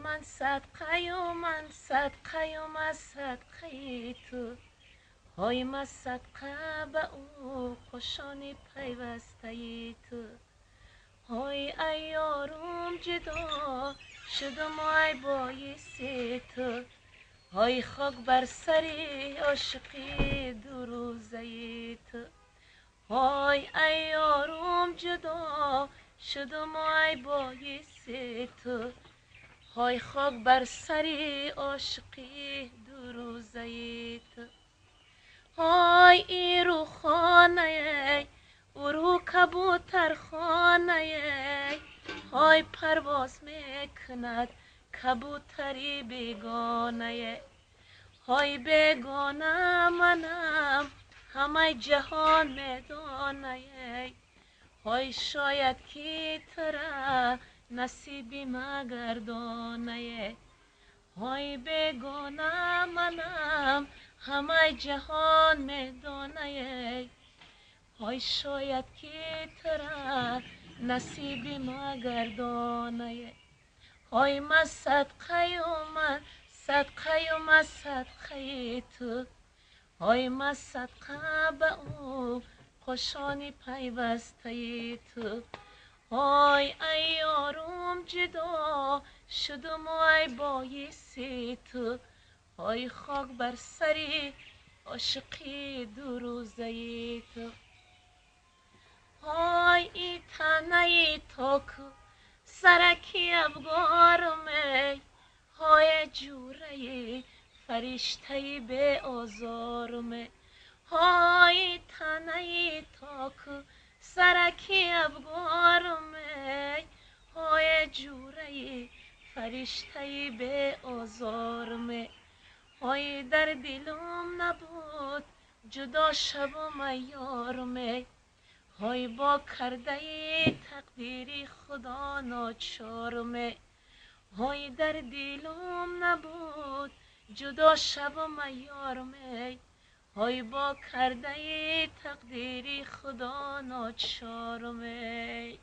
من صدقه و من صدقه و من صدقه تو، های من صدقه به او خوشانی پیوسته تو. های ای یارم جدا شدم ای بایس تو، های خاک بر سری عاشقی دو روزه تو. های ای یارم جدا شدم ای بایس تو، های خاک بر سری عاشقی دو روزه تو. های ای رو خانه او رو کبوتر خانه، های پرواز میکند کبوتری بیگانه. های بیگانه منم همه جهان میدانه، های شاید که ترا نصیبی مگردانه. های بیگانه منم همه جهان میدانه، های شاید که ترا نصیبی مگردانه. های من صدقه و من صدقه و من صدقه تو، های من صدقه به او خوشانی پیوسته تو. های ای یارم جدا شدم ای بایس تو، های خاک بر سری عاشقی دو روزه تو. های ای تنه تو کو سرکی افگارمه، های جوره فرشته به آزارمه. های تنه تو کو سرکی افگارمه، های جوره فرشته به آزارمه. های در دلم نبود جدا شوم ای یارمه، های با کرده تقدیری خدا ناچارمه. های در دلم نبود جدا شوم ای یارمه، های با کرده تقدیری خدا ناچارمه.